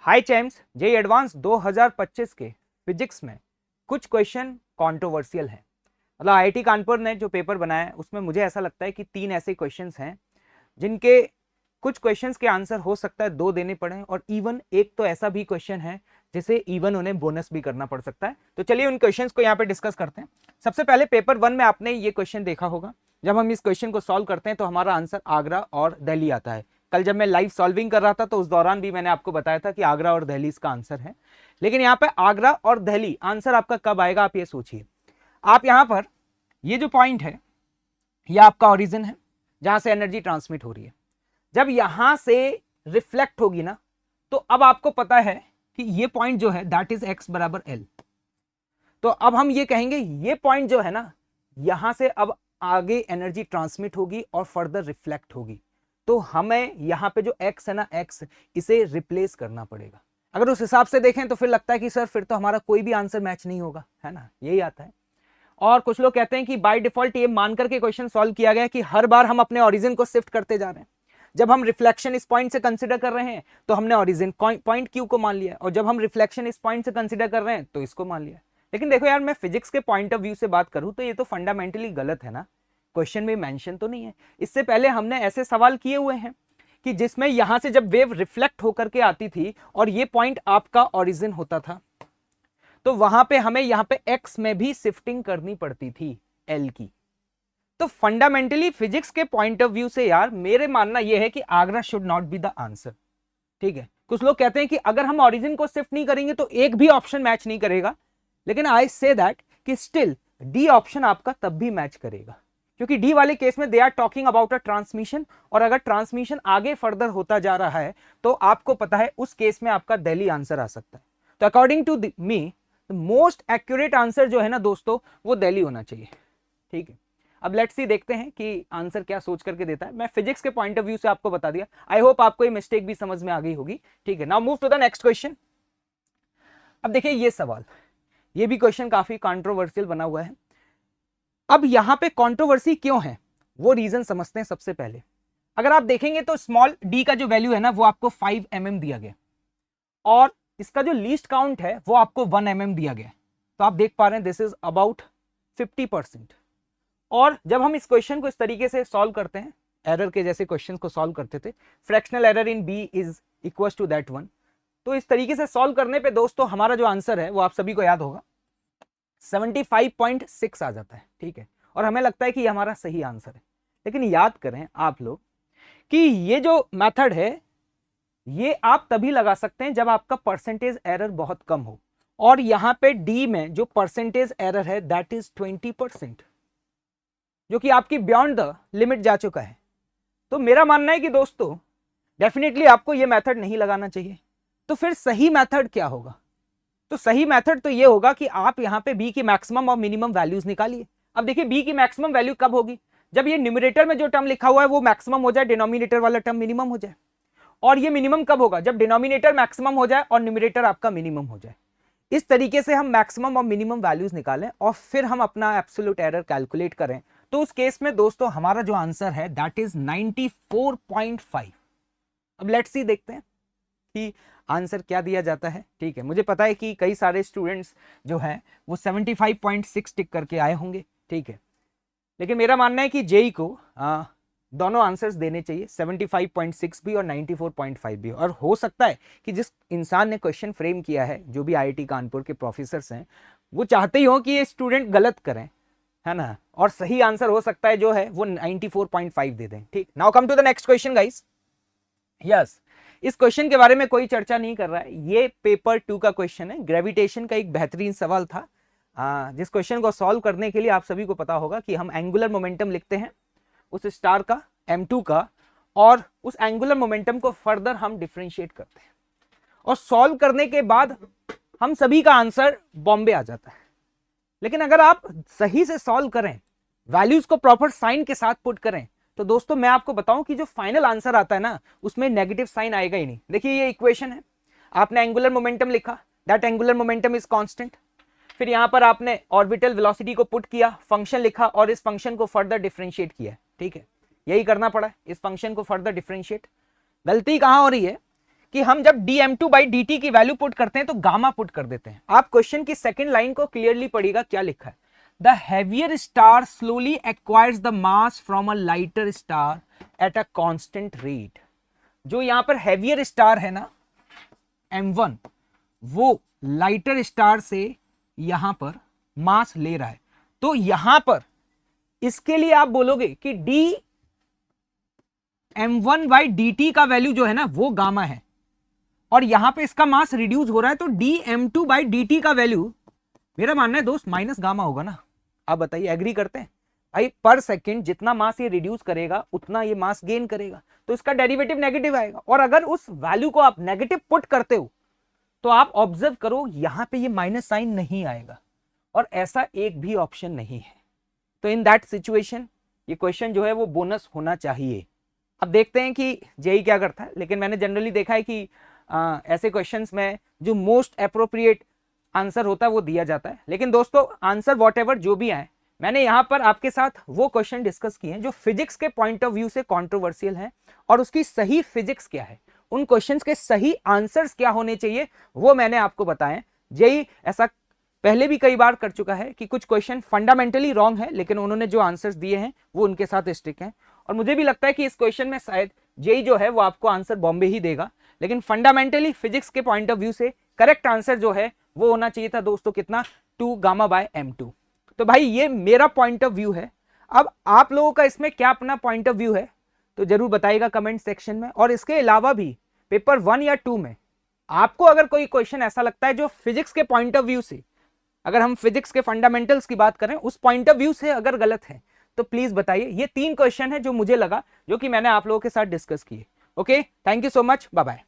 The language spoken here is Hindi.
हाई चैम्स जे एडवांस 2025 के फिजिक्स में कुछ क्वेश्चन कंट्रोवर्शियल हैं। मतलब आईआईटी कानपुर ने जो पेपर बनाया है उसमें मुझे ऐसा लगता है कि 3 ऐसे क्वेश्चंस हैं जिनके कुछ क्वेश्चंस के आंसर हो सकता है 2 देने पड़े और इवन एक तो ऐसा भी क्वेश्चन है जिसे इवन उन्हें बोनस भी करना पड़ सकता है। तो चलिए उन क्वेश्चंस को यहाँ पे डिस्कस करते हैं। सबसे पहले पेपर 1 में आपने ये क्वेश्चन देखा होगा। जब हम इस क्वेश्चन को सॉल्व करते हैं तो हमारा आंसर आगरा और दिल्ली आता है। कल जब मैं लाइव सॉल्विंग कर रहा था तो उस दौरान भी मैंने आपको बताया था कि आगरा और दिल्ली इसका आंसर है। लेकिन यहाँ पे आगरा और दिल्ली आंसर आपका कब आएगा आप ये सोचिए। आप यहाँ पर ये जो पॉइंट है ये आपका ओरिजिन है जहां से एनर्जी ट्रांसमिट हो रही है। जब यहां से रिफ्लेक्ट होगी ना तो अब आपको पता है कि ये पॉइंट जो है दैट इज x बराबर l। तो अब हम ये कहेंगे ये पॉइंट जो है ना यहां से अब आगे एनर्जी ट्रांसमिट होगी और फर्दर रिफ्लेक्ट होगी। तो हमें यहां पे जो x है ना x इसे रिप्लेस करना पड़ेगा। अगर उस हिसाब से देखें तो फिर लगता है कि सर फिर तो हमारा कोई भी आंसर मैच नहीं होगा, है ना, यही आता है। और कुछ लोग कहते हैं कि बाय डिफॉल्ट ये मान करके क्वेश्चन सॉल्व किया गया कि हर बार हम अपने ओरिजिन को शिफ्ट करते जा रहे हैं। जब हम रिफ्लेक्शन इस पॉइंट से कंसीडर कर रहे हैं तो हमने ओरिजिन पॉइंट क्यू को मान लिया और जब हम रिफ्लेक्शन इस पॉइंट से कंसीडर कर रहे हैं तो इसको मान लिया। लेकिन देखो यार, मैं फिजिक्स के पॉइंट ऑफ व्यू से बात करूं तो ये तो फंडामेंटली गलत है ना। क्वेश्चन में मेंशन तो नहीं है। इससे पहले हमने ऐसे सवाल किए हुए हैं कि जिसमें यहां से जब वेव रिफ्लेक्ट होकर के आती थी और ये पॉइंट आपका ओरिजिन होता था तो वहां पे हमें यहां पे x में भी शिफ्टिंग करनी पड़ती थी l की। तो फंडामेंटली फिजिक्स के पॉइंट ऑफ व्यू से यार मेरे मानना यह है कि Agra should not be the answer. ठीक है, कुछ लोग कहते हैं कि अगर हम ओरिजिन को शिफ्ट नहीं करेंगे तो एक भी ऑप्शन मैच नहीं करेगा। लेकिन आई से दैट कि स्टिल डी ऑप्शन आपका तब भी मैच करेगा क्योंकि डी वाले केस में they are talking about a transmission और अगर ट्रांसमिशन आगे फर्दर होता जा रहा है तो आपको पता है उस केस में आपका दिल्ली आंसर आ सकता है। तो according to me most accurate answer जो है ना दोस्तों वो दिल्ली होना चाहिए। ठीक है, अब लेट्स सी देखते हैं कि आंसर क्या सोच करके देता है। मैं फिजिक्स के पॉइंट ऑफ व्यू से आपको बता दिया। आई होप आपको ये मिस्टेक भी समझ में आ गई होगी। ठीक है, now move to the next question. अब देखिए ये सवाल, ये भी क्वेश्चन काफी कंट्रोवर्शियल बना हुआ है। अब यहां पे कंट्रोवर्सी क्यों है वो रीजन समझते हैं। सबसे पहले अगर आप देखेंगे तो स्मॉल डी का जो वैल्यू है ना वो आपको 5 mm दिया गया और इसका जो लीस्ट काउंट है वो आपको 1 mm दिया गया। तो आप देख पा रहे हैं दिस इज अबाउट 50%। और जब हम इस क्वेश्चन को इस तरीके से सॉल्व करते हैं, एरर के जैसे क्वेश्चन को सॉल्व करते थे, fractional error in B is equal to that 1, तो इस तरीके से सॉल्व करने पे दोस्तों हमारा जो आंसर है वो आप सभी को याद होगा 75.6 आ जाता है। ठीक है, और हमें लगता है कि ये हमारा सही आंसर है। लेकिन याद करें आप लोग कि ये जो मेथड है ये आप तभी लगा सकते हैं जब आपका परसेंटेज एरर बहुत कम हो और यहां पे डी में जो परसेंटेज एरर है दैट इज 20%, जो कि आपकी बियॉन्ड द लिमिट जा चुका है। तो मेरा मानना है कि दोस्तों डेफिनेटली आपको यह मेथड नहीं लगाना चाहिए। तो फिर सही मेथड क्या होगा? तो सही मेथड तो यह होगा कि आप यहां पे बी की मैक्सिमम और मिनिमम वैल्यूज निकालिए। अब देखिए बी की मैक्सिमम वैल्यू कब होगी? जब ये न्यूमरेटर में जो टर्म लिखा हुआ है वो मैक्सिमम हो जाए, डिनोमिनेटर वाला टर्म मिनिमम हो जाए। और ये मिनिमम कब होगा? जब डिनोमिनेटर मैक्सिमम हो जाए और न्यूमरेटर आपका मिनिमम हो जाए। इस तरीके से हम मैक्सिमम और मिनिमम वैल्यूज निकालें और फिर हम अपना एब्सोल्यूट एरर कैलकुलेट करें तो उस केस में दोस्तों हमारा जो आंसर है दैट इज 94.5। अब लेट्स सी देखते हैं कि आंसर क्या दिया जाता है। ठीक है, मुझे पता है कि कई सारे स्टूडेंट्स जो हैं वो 75.6 टिक करके आए होंगे। ठीक है, लेकिन मेरा मानना है कि जेई को दोनों आंसर्स देने चाहिए, 75.6 भी और 94.5 भी। और हो सकता है कि जिस इंसान ने क्वेश्चन फ्रेम किया है, जो भी आईआईटी कानपुर के प्रोफेसर्स हैं, वो चाहते ही हो कि ये स्टूडेंट गलत करें, है ना, और सही आंसर हो सकता है जो है वो 94.5 दे दें। ठीक, now come to the next question guys. Yes, इस क्वेश्चन के बारे में कोई चर्चा नहीं कर रहा है, ये पेपर 2 का क्वेश्चन है। ग्रेविटेशन का एक बेहतरीन सवाल था जिस क्वेश्चन को सॉल्व करने के लिए आप सभी को पता होगा कि हम एंगुलर मोमेंटम लिखते हैं उस स्टार का, m2 का, और उस एंगुलर मोमेंटम को फर्दर हम डिफरेंशिएट करते हैं और सॉल्व करने के बाद हम सभी का आंसर बॉम्बे आ जाता है। लेकिन अगर आप सही से सॉल्व करें, वैल्यूज को प्रॉपर साइन के साथ पुट करें, तो दोस्तों मैं आपको बताऊं कि जो फाइनल आंसर आता है ना उसमें नेगेटिव साइन आएगा ही नहीं। देखिए ये इक्वेशन है, आपने एंगुलर मोमेंटम लिखा, that angular momentum is constant. फिर यहां पर आपने ऑर्बिटल वेलोसिटी को पुट किया, फंक्शन लिखा और इस फंक्शन को फर्दर डिफरेंशिएट किया। ठीक है, यही करना पड़ा इस फंक्शन को फर्दर डिफरेंशिएट। गलती कहां हो रही है कि हम जब dm2/dt की वैल्यू पुट करते हैं तो गामा पुट कर देते हैं। आप क्वेश्चन की सेकंड लाइन को क्लियरली पढ़िएगा, क्या लिखा है, the heavier star slowly acquires the mass from a lighter star at a constant rate. जो यहां पर हैवियर स्टार है ना m1, वो लाइटर स्टार से यहां पर मास ले रहा है। तो यहां पर इसके लिए आप बोलोगे कि dm1/dt का वैल्यू जो है ना वो गामा है, और यहां पे इसका मास रिड्यूस हो रहा है, तो dm2/dt का वैल्यू मेरा मानना है दोस्त माइनस गामा होगा ना। आप बताइए, एग्री करते हैं? भाई पर सेकंड जितना मास ये रिड्यूस करेगा उतना ये मास गेन करेगा, तो इसका डेरिवेटिव नेगेटिव आएगा। और अगर उस वैल्यू को आप नेगेटिव पुट करते हो तो आप ऑब्जर्व करो यहां पे ये माइनस साइन नहीं आएगा, और ऐसा एक भी ऑप्शन नहीं है। तो इन दैट सिचुएशन ये क्वेश्चन जो है वो बोनस होना चाहिए। अब देखते हैं कि जेई क्या करता है, लेकिन मैंने जनरली देखा है कि ऐसे क्वेश्चंस में जो मोस्ट अप्रोप्रिएट आंसर होता है वो दिया जाता है। लेकिन दोस्तों आंसर वॉटएवर जो भी आए, मैंने यहाँ पर आपके साथ वो क्वेश्चन डिस्कस किए हैं जो फिजिक्स के पॉइंट ऑफ व्यू से कंट्रोवर्शियल है, और उसकी सही फिजिक्स क्या है, उन क्वेश्चंस के सही आंसर्स क्या होने चाहिए वो मैंने आपको बताएं। जेई ऐसा पहले भी कई बार कर चुका है कि कुछ क्वेश्चन फंडामेंटली रॉन्ग है, लेकिन उन्होंने जो आंसर्स दिए हैं वो उनके साथ स्टिक हैं। और मुझे भी लगता है कि इस क्वेश्चन में शायद जेई जो है वो आपको आंसर बॉम्बे ही देगा, लेकिन फंडामेंटली फिजिक्स के पॉइंट ऑफ व्यू से करेक्ट आंसर जो है वो होना चाहिए था दोस्तों कितना, 2 गामा/m2। तो भाई ये मेरा पॉइंट ऑफ व्यू है। अब आप लोगों का इसमें क्या अपना पॉइंट ऑफ व्यू है तो जरूर बताइएगा कमेंट सेक्शन में। और इसके अलावा भी पेपर 1 या 2 में आपको अगर कोई क्वेश्चन ऐसा लगता है जो फिजिक्स के पॉइंट ऑफ व्यू से, अगर हम फिजिक्स के फंडामेंटल्स की बात करें उस पॉइंट ऑफ व्यू से अगर गलत है तो प्लीज बताइए। ये 3 क्वेश्चन है जो मुझे लगा, जो कि मैंने आप लोगों के साथ डिस्कस किए। Okay, thank you so much, bye bye.